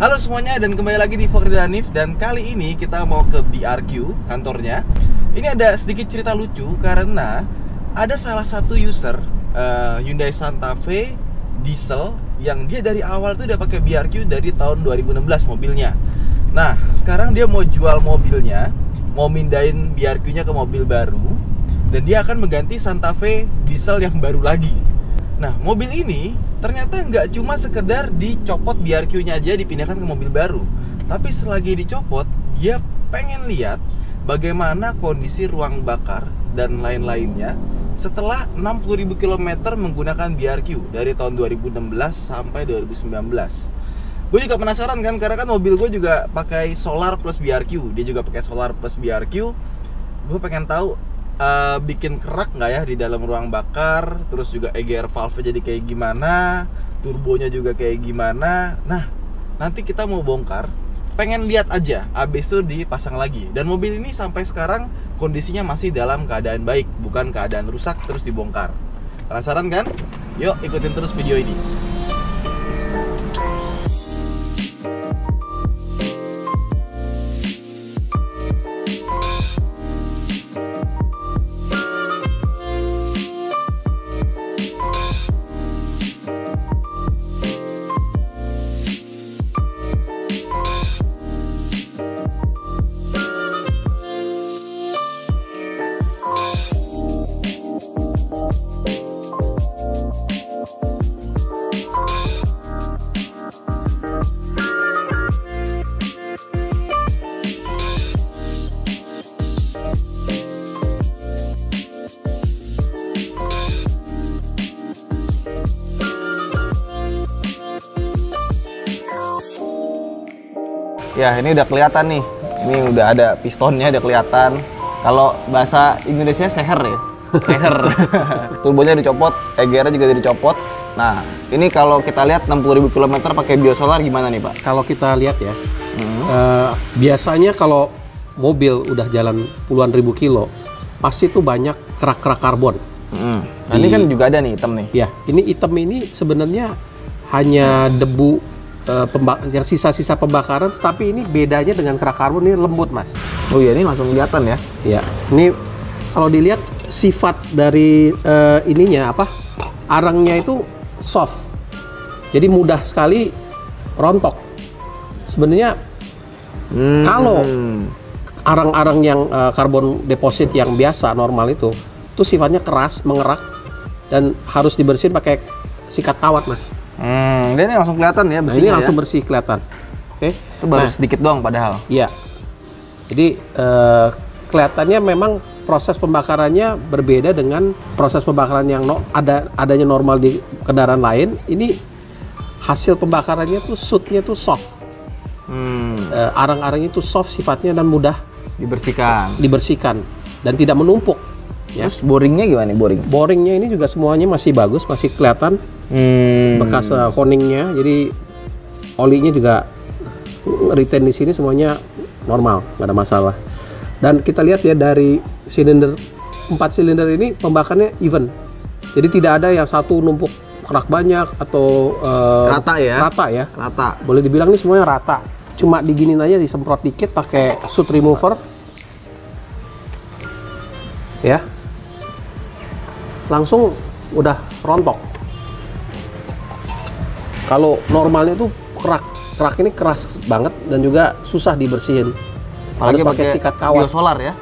Halo semuanya dan kembali lagi di Vlog Ridwan Hanif. Dan kali ini kita mau ke BRQ kantornya. Ini ada sedikit cerita lucu karena ada salah satu user Hyundai Santa Fe diesel yang dia dari awal tuh udah pakai BRQ dari tahun 2016 mobilnya. Nah sekarang dia mau jual mobilnya, mau mindahin BRQ-nya ke mobil baru, dan dia akan mengganti Santa Fe diesel yang baru lagi. Nah, mobil ini ternyata nggak cuma sekedar dicopot BRQ-nya aja dipindahkan ke mobil baru, tapi selagi dicopot, dia pengen lihat bagaimana kondisi ruang bakar dan lain-lainnya setelah 60.000 km menggunakan BRQ dari tahun 2016 sampai 2019. Gue juga penasaran kan, karena kan mobil gue juga pakai solar plus BRQ, dia juga pakai solar plus BRQ. Gue pengen tahu bikin kerak nggak ya di dalam ruang bakar, terus juga EGR valve jadi kayak gimana, turbonya juga kayak gimana. Nah nanti kita mau bongkar, pengen lihat aja, abis itu dipasang lagi. Dan mobil ini sampai sekarang kondisinya masih dalam keadaan baik, bukan keadaan rusak terus dibongkar. Penasaran kan? Yuk ikutin terus video ini. Ya ini udah kelihatan nih, ini udah ada pistonnya, udah kelihatan. Kalau bahasa Indonesia seher ya, seher. Turbonya dicopot, EGR-nya juga dicopot. Nah ini kalau kita lihat 60.000 km pakai biosolar gimana nih Pak? Kalau kita lihat ya, biasanya kalau mobil udah jalan puluhan ribu kilo, pasti tuh banyak kerak-kerak karbon. Nah ini kan juga ada nih hitam nih. Ya, ini hitam ini sebenarnya hanya debu yang sisa-sisa pembakaran, tapi ini bedanya dengan kerak karbon, ini lembut mas. Oh iya, ini langsung kelihatan ya? Ya, ini kalau dilihat sifat dari ininya apa, arangnya itu soft, jadi mudah sekali rontok. Sebenarnya kalau arang-arang yang karbon deposit yang biasa normal itu sifatnya keras, mengerak, dan harus dibersihin pakai sikat kawat mas. Dan ini langsung kelihatan ya bersihnya. Ini langsung bersih kelihatan. Oke. Itu baru sedikit doang padahal. Iya. Jadi kelihatannya memang proses pembakarannya berbeda dengan proses pembakaran yang adanya normal di kendaraan lain. Ini hasil pembakarannya tuh shootnya tuh soft. Arang-arangnya tuh soft sifatnya dan mudah dibersihkan dan tidak menumpuk. Ya. Terus boringnya gimana nih boring? Boringnya ini juga semuanya masih bagus, masih kelihatan bekas koningnya. Jadi olinya juga retain di sini semuanya normal, nggak ada masalah. Dan kita lihat ya dari silinder 4 silinder ini pembakarnya even. Jadi tidak ada yang satu numpuk kerak banyak atau rata ya. Rata. Boleh dibilang ini semuanya rata. Cuma diginin aja, disemprot dikit pakai soot remover. Ya. Langsung udah rontok. Kalau normalnya tuh kerak ini keras banget dan juga susah dibersihin. Harus pakai sikat kawat. Biosolar ya.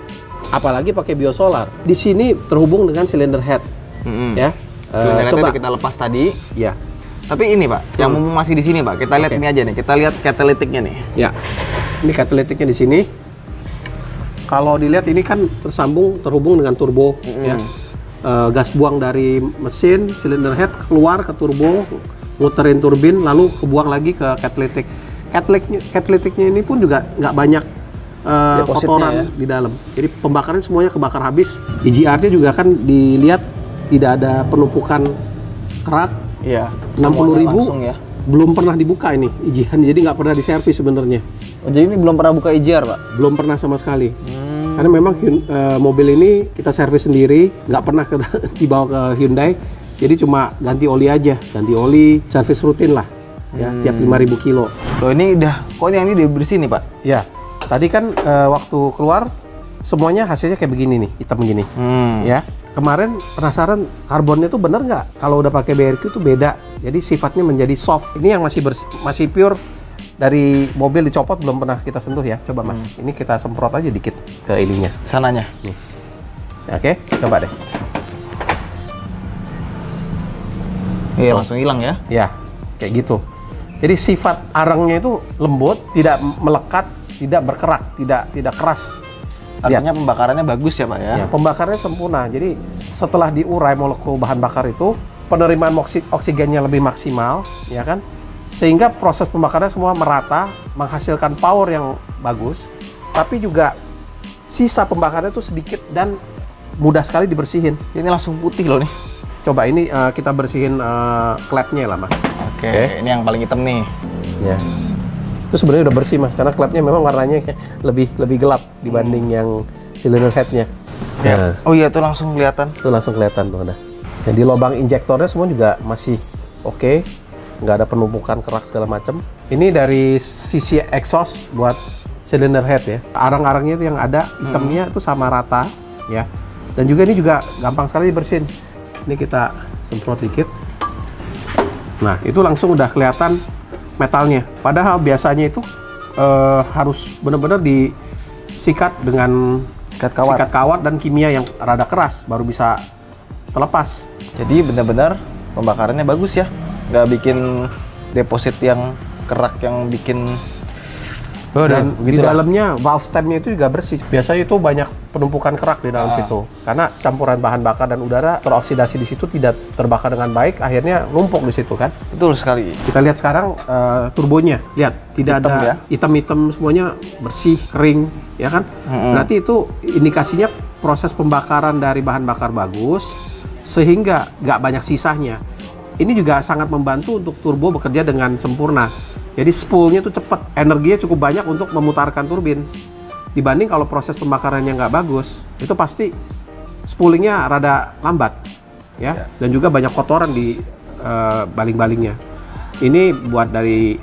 Apalagi pakai biosolar. Di sini terhubung dengan cylinder head. Ya. Coba kita lepas tadi. Ya. Tapi ini Pak, yang masih di sini Pak. Kita lihat ini aja nih. Kita lihat catalytic-nya nih. Ya. Ini catalytic-nya di sini. Kalau dilihat ini kan terhubung dengan turbo. Ya. Gas buang dari mesin, cylinder head keluar ke turbo, muterin turbin, lalu kebuang lagi ke catalytic. Catalytic-nya ini pun juga nggak banyak kotoran ya di dalam. Jadi pembakaran semuanya kebakar habis. EGR-nya juga kan dilihat tidak ada penumpukan kerak. Iya. 60.000 ya. Belum pernah dibuka ini EGR, jadi nggak pernah diservis sebenarnya. Oh, jadi ini belum pernah buka EGR Pak? Belum pernah sama sekali. Karena memang mobil ini kita servis sendiri, nggak pernah dibawa ke Hyundai. Jadi cuma ganti oli aja, ganti oli, servis rutin lah. ya, tiap 5.000 kilo. Loh ini kok yang ini dibersihin nih Pak? Ya, tadi kan waktu keluar semuanya hasilnya kayak begini nih, hitam begini. Ya, kemarin penasaran karbonnya tuh bener nggak? Kalau udah pakai BRQ tuh beda, jadi sifatnya menjadi soft. Ini yang masih pure dari mobil dicopot, belum pernah kita sentuh ya. Coba Mas, ini kita semprot aja dikit ke ininya. Sananya. Nih. Oke, coba deh. Iya, langsung hilang ya? Ya, kayak gitu. Jadi sifat arangnya itu lembut, tidak melekat, tidak berkerak, tidak keras. Artinya pembakarannya bagus ya Pak ya? Ya, pembakarannya sempurna. Jadi setelah diurai molekul bahan bakar itu, penerimaan oksigennya lebih maksimal, ya kan? Sehingga proses pembakarannya semua merata, menghasilkan power yang bagus, tapi juga sisa pembakarannya itu sedikit dan mudah sekali dibersihin. Ini langsung putih loh nih. Coba ini kita bersihin klepnya lah Mas. Oke, ini yang paling hitam nih. Ya. Itu sebenarnya udah bersih Mas, karena klepnya memang warnanya lebih gelap dibanding yang cylinder headnya. Ya. Oh iya, itu langsung kelihatan. Itu langsung kelihatan tuh ada. Jadi lubang injektornya semua juga masih oke, nggak ada penumpukan kerak segala macam. Ini dari sisi exhaust buat cylinder head ya. Arang-arangnya itu yang ada hitamnya itu sama rata ya. Dan juga ini juga gampang sekali dibersihin. Ini kita semprot dikit. Nah, itu langsung udah kelihatan metalnya. Padahal biasanya itu harus benar-benar disikat dengan sikat kawat dan kimia yang rada keras baru bisa terlepas. Jadi benar-benar pembakarannya bagus ya, nggak bikin deposit yang kerak yang bikin. Dan di dalamnya valve stemnya itu juga bersih. Biasanya itu banyak penumpukan kerak di dalam situ karena campuran bahan bakar dan udara teroksidasi di situ, tidak terbakar dengan baik, akhirnya numpuk di situ kan. Betul sekali. Kita lihat sekarang turbonya, lihat tidak hitam, ada ya? hitam-hitam, semuanya bersih, kering, ya kan? Berarti itu indikasinya proses pembakaran dari bahan bakar bagus sehingga nggak banyak sisanya. Ini juga sangat membantu untuk turbo bekerja dengan sempurna. Jadi spoolnya itu cepat, energinya cukup banyak untuk memutarkan turbin. Dibanding kalau proses pembakarannya nggak bagus, itu pasti spoolingnya rada lambat, ya. Dan juga banyak kotoran di baling-balingnya. Ini buat dari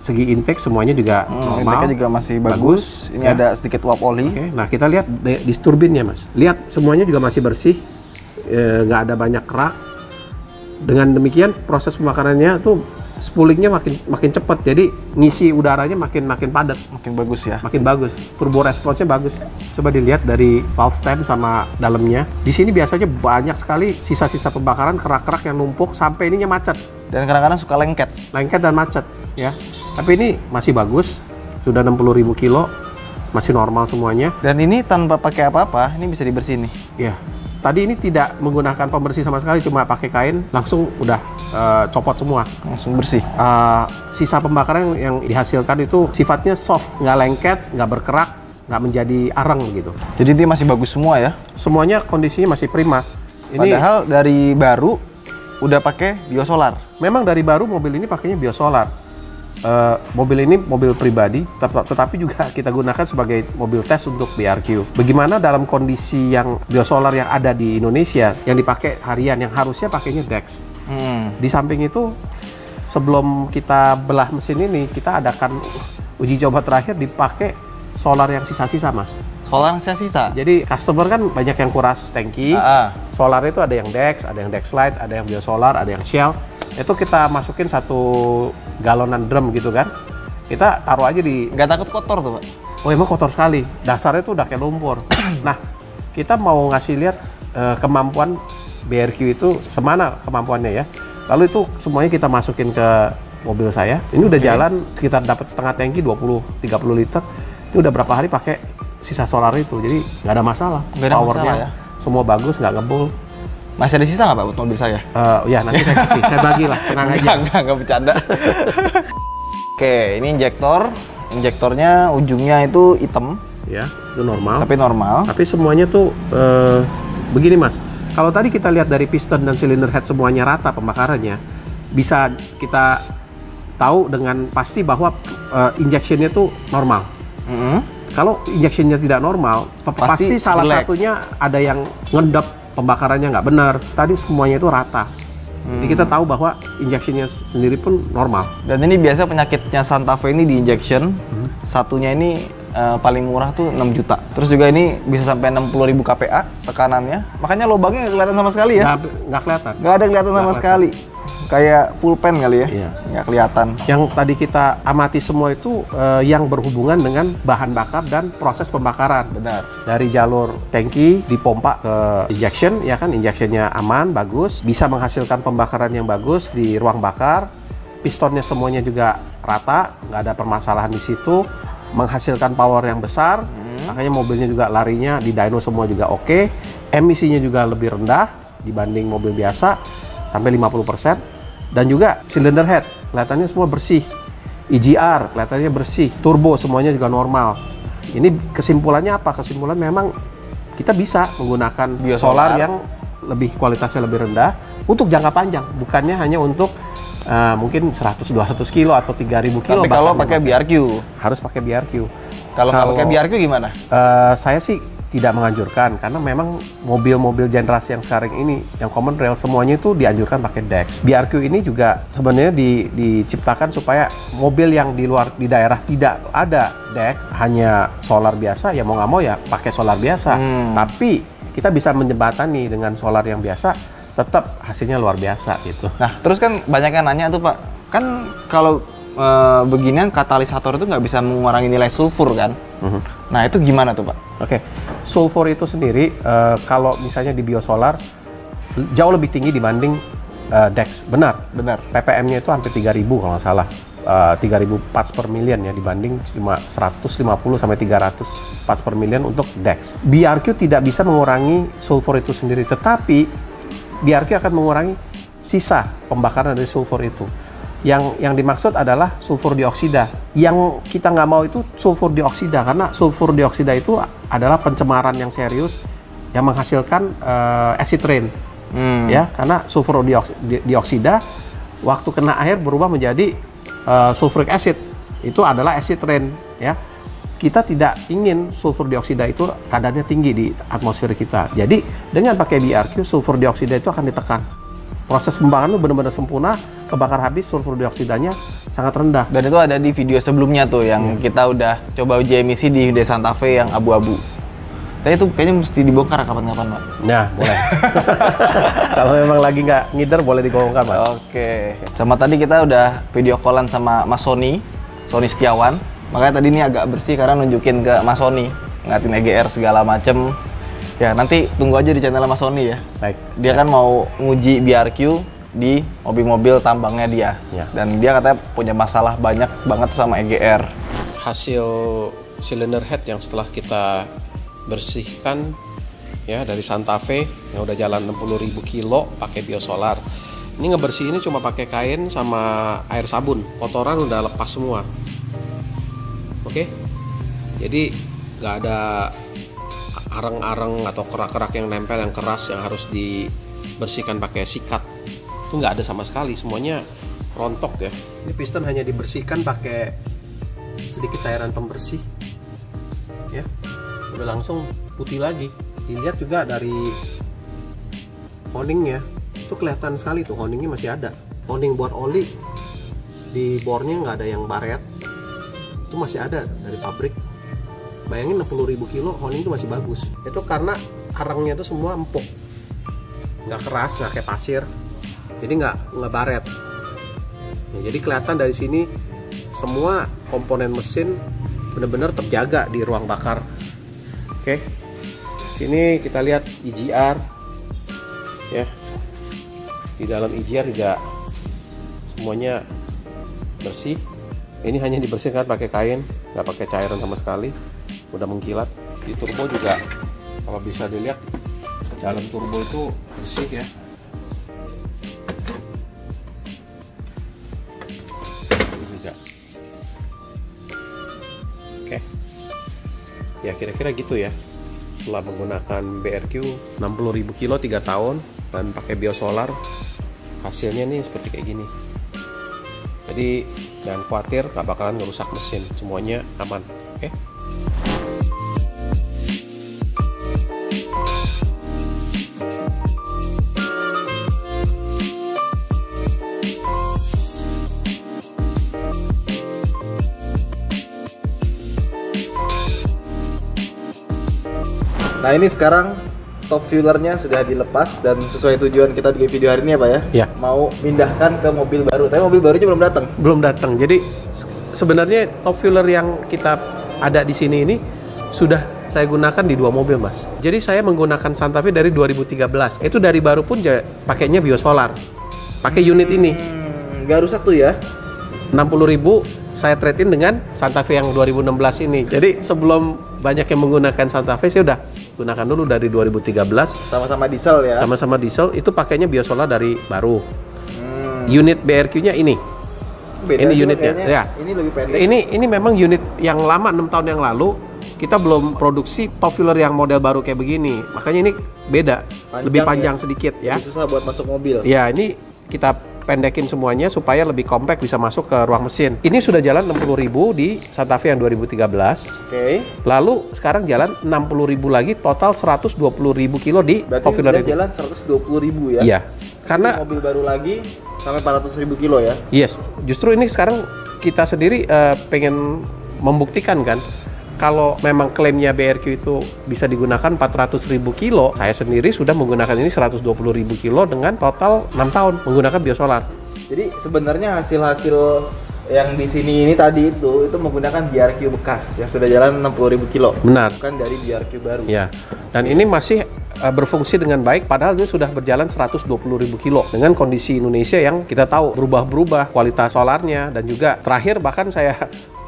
segi intake semuanya juga normal. Intake juga masih bagus. Ini ya. ada sedikit uap oli. Oke. Nah kita lihat di turbinnya Mas. Lihat semuanya juga masih bersih, nggak ada banyak kerak. Dengan demikian proses pembakarannya tuh spoolingnya makin cepat, jadi ngisi udaranya makin padat, Makin bagus ya. makin bagus. Turbo response-nya bagus. Coba dilihat dari valve stem sama dalamnya. Di sini biasanya banyak sekali sisa-sisa pembakaran, kerak-kerak yang numpuk sampai ininya macet. Dan kadang-kadang suka lengket. Lengket dan macet, ya. Tapi ini masih bagus. Sudah 60.000 kilo, masih normal semuanya. Dan ini tanpa pakai apa-apa, ini bisa dibersihin nih. Ya. Tadi ini tidak menggunakan pembersih sama sekali, cuma pakai kain, langsung udah copot semua. Langsung bersih. Sisa pembakaran yang dihasilkan itu sifatnya soft, nggak lengket, nggak berkerak, nggak menjadi arang gitu. Jadi dia masih bagus semua ya? Semuanya kondisinya masih prima. Padahal dari baru udah pakai biosolar. Memang dari baru mobil ini pakainya biosolar. Mobil ini mobil pribadi, tetapi juga kita gunakan sebagai mobil tes untuk BRQ. Bagaimana dalam kondisi yang biosolar yang ada di Indonesia, yang dipakai harian, yang harusnya pakainya Dex. Di samping itu, sebelum kita belah mesin ini, kita adakan uji coba terakhir dipakai solar yang sisa-sisa, Mas. Solar yang sisa? Jadi customer kan banyak yang kuras tangki. Solar itu ada yang Dex, ada yang Dexlite, ada yang biosolar, ada yang Shell. Itu kita masukin 1 galonan drum gitu kan. Kita taruh aja di... Nggak takut kotor tuh Pak? Oh emang kotor sekali, dasarnya tuh udah kayak lumpur. Nah, kita mau ngasih lihat kemampuan BRQ itu semana kemampuannya ya. Lalu itu semuanya kita masukin ke mobil saya. Ini udah jalan sekitar dapat setengah tangki 20-30 liter. Ini udah berapa hari pakai sisa solar itu, jadi nggak ada masalah. Nggak ada Powernya masalah ya? Semua bagus, nggak ngebul. Masih ada sisa nggak Pak buat mobil saya? Ya nanti saya kasih, saya bagi lah, tenang aja. Nggak bercanda. Oke, ini injektor. Injektornya ujungnya itu hitam. Ya, itu normal. Tapi normal. Tapi semuanya tuh begini Mas. Kalau tadi kita lihat dari piston dan silinder head semuanya rata pembakarannya, bisa kita tahu dengan pasti bahwa injectionnya tuh normal. Kalau injectionnya tidak normal, pasti salah satunya ada yang ngendap, pembakarannya nggak benar. Tadi semuanya itu rata. Jadi kita tahu bahwa injeksinya sendiri pun normal. Dan ini biasa penyakitnya Santa Fe ini di injection, satunya ini paling murah tuh 6 juta. Terus juga ini bisa sampai 60.000 kPa tekanannya. Makanya lubangnya nggak kelihatan sama sekali ya? Nggak kelihatan. Nggak ada kelihatan sama sekali. Kayak pulpen kali ya? Iya. Nggak kelihatan. Yang tadi kita amati semua itu yang berhubungan dengan bahan bakar dan proses pembakaran. Benar. Dari jalur tangki dipompa ke injection, ya kan, injectionnya aman, bagus, bisa menghasilkan pembakaran yang bagus di ruang bakar. Pistonnya semuanya juga rata, nggak ada permasalahan di situ, menghasilkan power yang besar. Makanya mobilnya juga larinya di dyno semua juga oke. Emisinya juga lebih rendah dibanding mobil biasa, sampai 50%. Dan juga cylinder head kelihatannya semua bersih, EGR kelihatannya bersih, turbo semuanya juga normal. Ini kesimpulannya apa? Kesimpulan memang kita bisa menggunakan biosolar yang lebih kualitasnya lebih rendah untuk jangka panjang, bukannya hanya untuk mungkin 100-200 kilo atau 3.000 kilo. Tapi kalau pakai BRQ harus pakai BRQ. Kalau nggak pakai BRQ gimana? Saya sih tidak menganjurkan, karena memang mobil-mobil generasi yang sekarang ini yang common rail semuanya itu dianjurkan pakai DEX. BRQ ini juga sebenarnya diciptakan supaya mobil yang di luar di daerah tidak ada DEX, hanya solar biasa, ya mau nggak mau ya pakai solar biasa. Tapi kita bisa menjembatani dengan solar yang biasa, tetap hasilnya luar biasa gitu. Nah, terus kan banyak yang nanya tuh Pak, kan kalau beginian katalisator itu nggak bisa mengurangi nilai sulfur kan? Nah itu gimana tuh Pak? Oke, sulfur itu sendiri kalau misalnya di biosolar jauh lebih tinggi dibanding DEX, benar. PPM-nya itu hampir 3.000 kalau nggak salah, 3.000 parts per million ya, dibanding cuma 150 sampai 300 parts per million untuk DEX. BRQ tidak bisa mengurangi sulfur itu sendiri, tetapi BRQ akan mengurangi sisa pembakaran dari sulfur itu. Yang dimaksud adalah sulfur dioksida. Yang kita nggak mau itu sulfur dioksida, karena sulfur dioksida itu adalah pencemaran yang serius yang menghasilkan acid rain. Ya, karena sulfur dioksida waktu kena air berubah menjadi sulfuric acid. Itu adalah acid rain, ya. Kita tidak ingin sulfur dioksida itu kadarnya tinggi di atmosfer kita. Jadi dengan pakai BRQ, sulfur dioksida itu akan ditekan. Proses pembakaran itu benar-benar sempurna, kebakar habis, sulfur dioksidanya sangat rendah. Dan itu ada di video sebelumnya tuh yang kita udah coba uji emisi di Hyundai Santa Fe yang abu-abu. Tapi itu kayaknya mesti dibongkar kapan-kapan, Pak. Nah, boleh. Kalau memang lagi nggak ngider, boleh dibongkar, Mas. Oke. Sama tadi kita udah video callan sama Mas Sony Setiawan. Makanya tadi ini agak bersih karena nunjukin ke Mas Sony, ngatin EGR segala macem. Ya, nanti tunggu aja di channel Mas Sony ya. Baik. Dia kan mau nguji BRQ di mobil-mobil tambangnya dia. Ya. Dan dia katanya punya masalah banyak banget sama EGR. Hasil cylinder head yang setelah kita bersihkan ya dari Santa Fe yang udah jalan 60.000 kilo pakai biosolar. Ini ngebersihinnya cuma pakai kain sama air sabun. Kotoran udah lepas semua. Oke. Jadi nggak ada arang-arang atau kerak-kerak yang nempel yang keras yang harus dibersihkan pakai sikat. Itu nggak ada sama sekali, semuanya rontok ya. Ini piston hanya dibersihkan pakai sedikit cairan pembersih ya, udah langsung putih lagi. Dilihat juga dari houndingnya itu kelihatan sekali tuh, houndingnya masih ada. Hounding buat oli di bornya nggak ada yang baret, itu masih ada dari pabrik. Bayangin 60.000 kilo, hounding itu masih bagus. Itu karena arangnya itu semua empuk, nggak keras, nggak kayak pasir, jadi nggak baret. Nah, jadi kelihatan dari sini semua komponen mesin benar-benar terjaga di ruang bakar. Oke, sini kita lihat EGR ya. Di dalam EGR juga semuanya bersih. Ini hanya dibersihkan pakai kain, nggak pakai cairan sama sekali. Udah mengkilat. Di turbo juga kalau bisa dilihat dalam turbo itu bersih ya. Ini juga. Oke. Ya kira-kira gitu ya. Setelah menggunakan BRQ 60.000 kilo 3 tahun dan pakai biosolar, hasilnya nih seperti kayak gini. Jadi jangan khawatir, nggak bakalan ngerusak mesin, semuanya aman. Oke. Nah ini sekarang top fuelernya sudah dilepas dan sesuai tujuan kita bikin video hari ini ya Pak ya? Ya. Mau pindahkan ke mobil baru, tapi mobil barunya belum datang. Belum datang. Jadi sebenarnya top fueler yang kita ada di sini ini sudah saya gunakan di 2 mobil Mas. Jadi saya menggunakan Santa Fe dari 2013. Itu dari baru pun pakainya biosolar. Pakai unit ini. Nggak rusak tuh ya? 60.000 saya trade-in dengan Santa Fe yang 2016 ini. Jadi sebelum banyak yang menggunakan Santa Fe, saya udah gunakan dulu dari 2013. Sama-sama diesel ya? Sama-sama diesel, itu pakainya biosolar dari baru. Unit BRQ-nya ini. Beda ini unitnya. Ya. Ini lebih pendek. Ini memang unit yang lama 6 tahun yang lalu. Kita belum produksi top fueler yang model baru kayak begini. Makanya ini beda, lebih panjang ya? Sedikit ya. Lebih susah buat masuk mobil. Ya, ini kita pendekin semuanya supaya lebih compact bisa masuk ke ruang mesin. Ini sudah jalan 60.000 di Santa Fe yang 2013. Oke. Lalu sekarang jalan 60.000 lagi, total 120.000 kilo di top fueler ini. Jalan 120.000 ya? Iya. Karena mobil baru lagi sampai 400.000 kilo ya? Yes. Justru ini sekarang kita sendiri pengen membuktikan kan, kalau memang klaimnya BRQ itu bisa digunakan 400.000 kilo, saya sendiri sudah menggunakan ini 120.000 kilo dengan total 6 tahun menggunakan biosolar. Jadi sebenarnya hasil-hasil yang di sini ini tadi itu menggunakan BRQ bekas yang sudah jalan 60.000 kilo. Benar. Bukan dari BRQ baru. Ya. Dan ini masih berfungsi dengan baik, padahal ini sudah berjalan 120.000 kilo dengan kondisi Indonesia yang kita tahu berubah-berubah kualitas solarnya, dan juga terakhir bahkan saya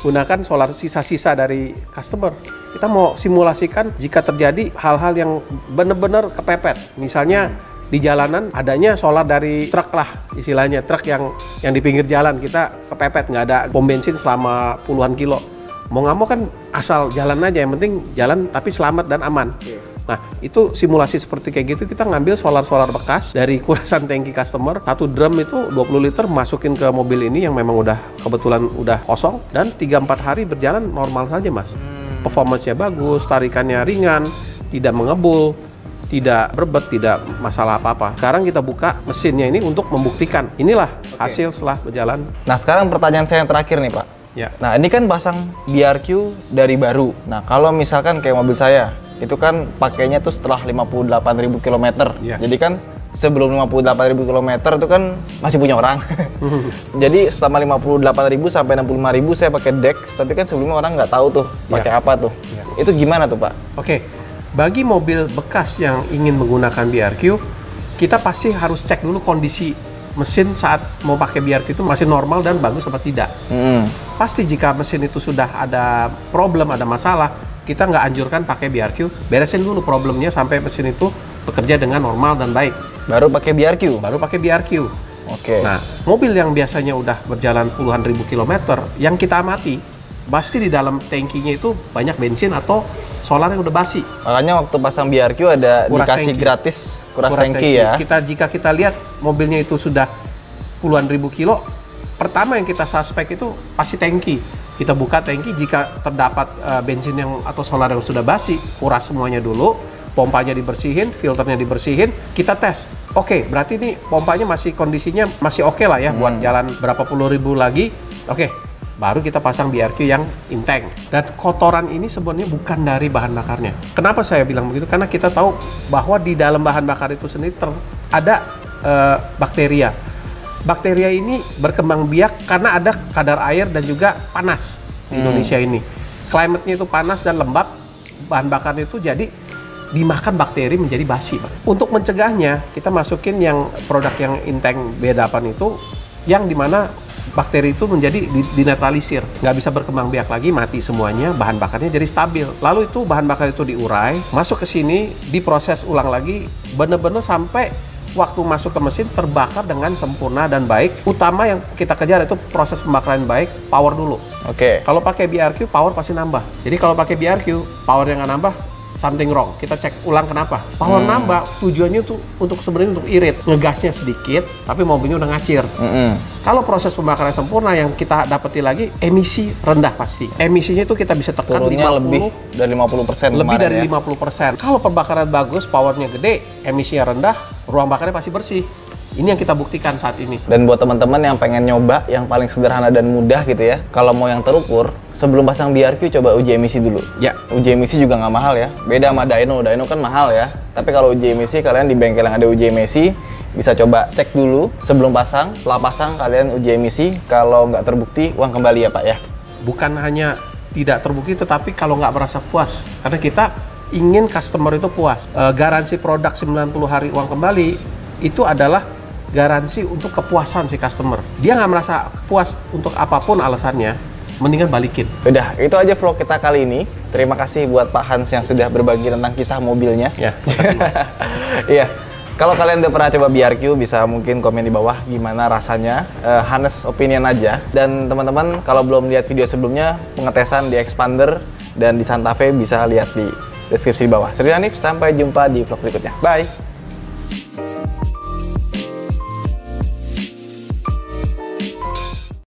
gunakan solar sisa-sisa dari customer. Kita mau simulasikan jika terjadi hal-hal yang benar-benar kepepet, misalnya di jalanan adanya solar dari truk lah, istilahnya truk yang di pinggir jalan, kita kepepet nggak ada pom bensin selama puluhan kilo. Mau nggak mau kan asal jalan aja, yang penting jalan tapi selamat dan aman. Nah, itu simulasi seperti kayak gitu, kita ngambil solar-solar bekas dari kurasan tangki customer, 1 drum itu 20 liter masukin ke mobil ini yang memang kebetulan udah kosong, dan 3-4 hari berjalan normal saja Mas. Performance-nya bagus, tarikannya ringan, tidak mengebul, tidak berbet, tidak masalah apa-apa. Sekarang kita buka mesinnya ini untuk membuktikan. Inilah hasil setelah berjalan. Nah, sekarang pertanyaan saya yang terakhir nih Pak. Ya. Nah, ini kan pasang BRQ dari baru. Nah, kalau misalkan kayak mobil saya, itu kan pakainya tuh setelah 58.000 km. Ya. Jadi kan sebelum 58.000 km itu kan masih punya orang. Jadi selama 58.000 sampai 65.000 saya pakai Dex, tapi kan sebelumnya orang nggak tahu tuh pakai apa tuh. Itu gimana tuh Pak? Oke, bagi mobil bekas yang ingin menggunakan BRQ, kita pasti harus cek dulu kondisi mesin saat mau pakai BRQ itu masih normal dan bagus apa tidak. Pasti jika mesin itu sudah ada problem, ada masalah, kita nggak anjurkan pakai BRQ, beresin dulu problemnya sampai mesin itu bekerja dengan normal dan baik. Baru pakai BRQ? Baru pakai BRQ. Oke. Nah, mobil yang biasanya udah berjalan puluhan ribu kilometer, yang kita amati, pasti di dalam tangkinya itu banyak bensin atau solar yang udah basi. Makanya waktu pasang BRQ ada dikasih gratis kuras tangki ya. Jika kita lihat mobilnya itu sudah puluhan ribu kilo, pertama yang kita suspek itu pasti tangki. Kita buka tangki, jika terdapat bensin atau solar yang sudah basi, kuras semuanya dulu, pompanya dibersihin, filternya dibersihin, kita tes. Oke, berarti ini pompanya masih kondisinya masih oke lah ya, buat jalan berapa puluh ribu lagi. Oke, baru kita pasang BRQ yang intank. Dan kotoran ini sebenarnya bukan dari bahan bakarnya. Kenapa saya bilang begitu? Karena kita tahu bahwa di dalam bahan bakar itu sendiri ada bakteria. Bakteria ini berkembang biak karena ada kadar air dan juga panas di Indonesia ini. Climate-nya itu panas dan lembab, bahan bakarnya itu jadi dimakan bakteri menjadi basi. Untuk mencegahnya, kita masukin yang produk yang intank B8 itu, yang dimana bakteri itu menjadi dinetralisir, nggak bisa berkembang biak lagi, mati semuanya, bahan bakarnya jadi stabil. Lalu itu bahan bakar itu diurai, masuk ke sini, diproses ulang lagi, bener-bener sampai waktu masuk ke mesin terbakar dengan sempurna dan baik. Utama yang kita kejar itu proses pembakaran baik, power dulu. Oke. Kalau pakai BRQ, power pasti nambah. Jadi kalau pakai BRQ, power yang nggak nambah, something wrong. Kita cek ulang kenapa. Power nambah, tujuannya tuh sebenarnya untuk irit, ngegasnya sedikit, tapi mobilnya udah ngacir. Kalau proses pembakaran sempurna yang kita dapati lagi, emisi rendah pasti. Emisinya itu kita bisa tekan turunnya 50, lebih dari 50%. Lebih dari 50%. Kalau pembakaran bagus, powernya gede, emisinya rendah, ruang bakarnya pasti bersih. Ini yang kita buktikan saat ini. Dan buat teman-teman yang pengen nyoba yang paling sederhana dan mudah gitu ya, kalau mau yang terukur, sebelum pasang BRQ coba uji emisi dulu. Ya. Uji emisi juga nggak mahal ya, beda sama dyno kan mahal ya. Tapi kalau uji emisi, kalian di bengkel yang ada uji emisi bisa coba cek dulu sebelum pasang. Setelah pasang kalian uji emisi, kalau nggak terbukti uang kembali ya Pak ya. Bukan hanya tidak terbukti, tetapi kalau nggak merasa puas, karena kita ingin customer itu puas. Garansi produk 90 hari uang kembali itu adalah garansi untuk kepuasan si customer. Dia nggak merasa puas untuk apapun alasannya, mendingan balikin. Udah, itu aja vlog kita kali ini. Terima kasih buat Pak Hans yang sudah berbagi tentang kisah mobilnya. Ya, makasih, Mas. Iya. Kalau kalian udah pernah coba BRQ, bisa mungkin komen di bawah gimana rasanya. Honest opinion aja. Dan teman-teman, kalau belum lihat video sebelumnya, pengetesan di Expander dan di Santa Fe bisa lihat di deskripsi di bawah. Saya Hanif, sampai jumpa di vlog berikutnya. Bye!